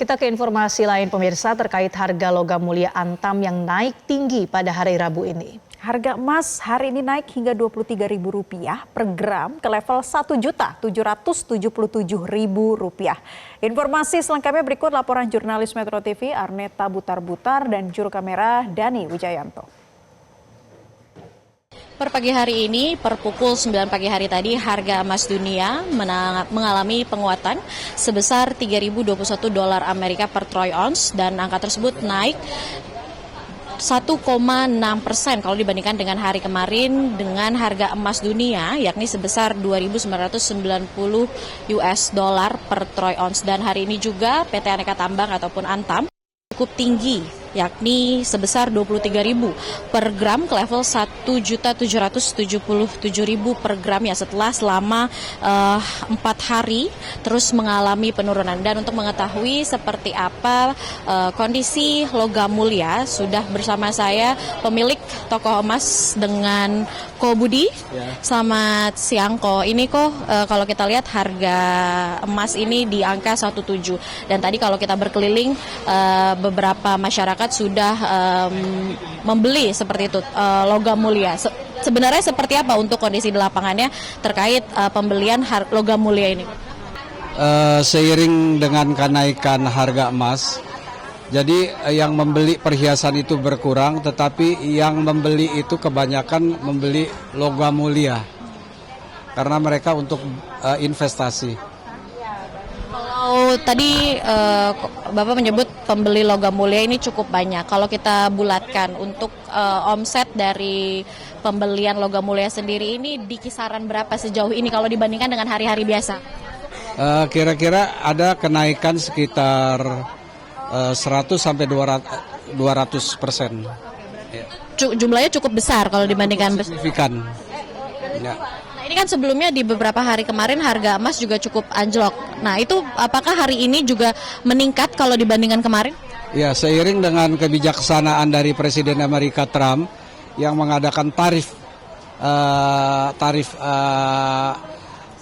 Kita ke informasi lain pemirsa terkait harga logam mulia antam yang naik tinggi pada hari Rabu ini. Harga emas hari ini naik hingga Rp23.000 per gram ke level Rp1.777.000. Informasi selengkapnya berikut laporan jurnalis Metro TV Arneta Butar-Butar dan juru kamera Dani Wijayanto. Per pagi hari ini, per pukul 9 pagi hari tadi, harga emas dunia mengalami penguatan sebesar $3.021 Amerika per troy ounce dan angka tersebut naik 1,6% kalau dibandingkan dengan hari kemarin dengan harga emas dunia yakni sebesar $2.990 per troy ounce dan hari ini juga PT Aneka Tambang ataupun Antam cukup tinggi yakni sebesar Rp23.000 per gram ke level Rp1.777.000 per gram ya setelah selama 4 hari terus mengalami penurunan. Dan untuk mengetahui seperti apa kondisi logam mulia sudah bersama saya pemilik toko emas dengan Ko Budi. Selamat siang Ko. Ini Ko kalau kita lihat harga emas ini di angka 17 dan tadi kalau kita berkeliling beberapa masyarakat sudah membeli seperti itu logam mulia. Sebenarnya seperti apa untuk kondisi di lapangannya terkait pembelian logam mulia ini? Seiring dengan kenaikan harga emas, jadi yang membeli perhiasan itu berkurang, tetapi yang membeli itu kebanyakan membeli logam mulia karena mereka untuk investasi. Kalau tadi Bapak menyebut pembeli logam mulia ini cukup banyak. Kalau kita bulatkan untuk omset dari pembelian logam mulia sendiri ini di kisaran berapa sejauh ini kalau dibandingkan dengan hari-hari biasa? Kira-kira ada kenaikan sekitar 100 sampai 200%. Jumlahnya cukup besar kalau dibandingkan. Signifikan. Ya. Ini kan sebelumnya di beberapa hari kemarin harga emas juga cukup anjlok. Nah itu apakah hari ini juga meningkat kalau dibandingkan kemarin? Ya, seiring dengan kebijaksanaan dari Presiden Amerika Trump yang mengadakan tarif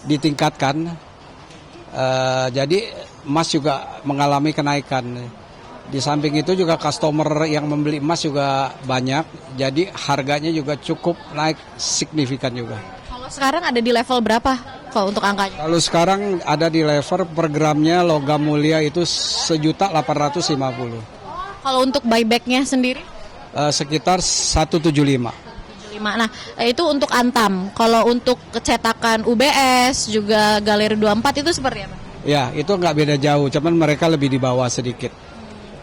ditingkatkan, jadi emas juga mengalami kenaikan. Di samping itu juga customer yang membeli emas juga banyak, jadi harganya juga cukup naik signifikan juga. Sekarang ada di level berapa kalau untuk angkanya? Kalau sekarang ada di level per gramnya logam mulia itu 1.850.000. Kalau untuk buybacknya sendiri? Sekitar 175. Nah itu untuk Antam. Kalau untuk cetakan UBS juga Galeri 24 itu seperti apa? Ya itu nggak beda jauh, cuman mereka lebih di bawah sedikit.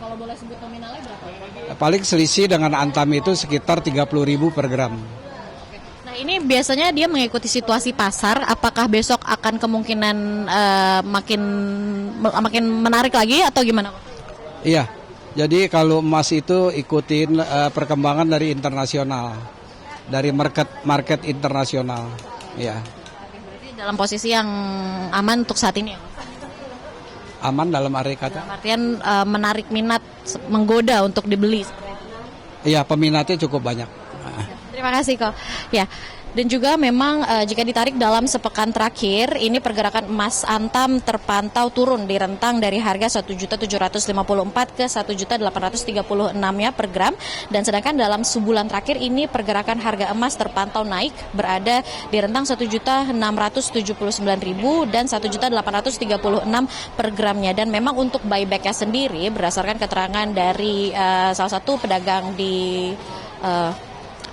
Kalau boleh sebut nominalnya berapa? Paling selisih dengan Antam itu sekitar 30.000 per gram. Ini biasanya dia mengikuti situasi pasar. Apakah besok akan kemungkinan makin menarik lagi atau gimana? Iya, jadi kalau emas itu ikutin perkembangan dari internasional, dari market internasional. Ya. Berarti dalam posisi yang aman untuk saat ini ya? Aman dalam arti kata? Dalam artian menarik minat, menggoda untuk dibeli. Iya, peminatnya cukup banyak. Terima kasih kok. Ya. Dan juga memang jika ditarik dalam sepekan terakhir, ini pergerakan emas Antam terpantau turun di rentang dari harga 1.754 ke 1.836 ya per gram. Dan sedangkan dalam sebulan terakhir ini pergerakan harga emas terpantau naik berada di rentang 1.679.000 dan 1.836 per gramnya. Dan memang untuk buybacknya sendiri berdasarkan keterangan dari salah satu pedagang di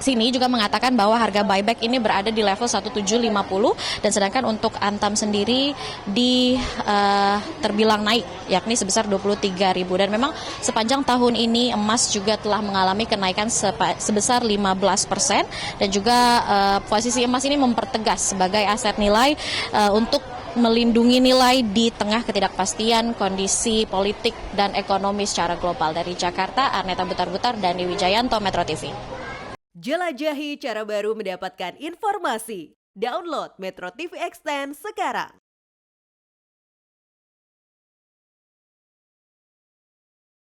sini juga mengatakan bahwa harga buyback ini berada di level 1.750 dan sedangkan untuk Antam sendiri terbilang naik yakni sebesar 23.000 dan memang sepanjang tahun ini emas juga telah mengalami kenaikan sebesar 15% dan juga posisi emas ini mempertegas sebagai aset nilai untuk melindungi nilai di tengah ketidakpastian kondisi politik dan ekonomi secara global. Dari Jakarta, Arneta Butar-Butar dan Dani Wijayanto, Metro TV. Jelajahi cara baru mendapatkan informasi. Download Metro TV Extend sekarang.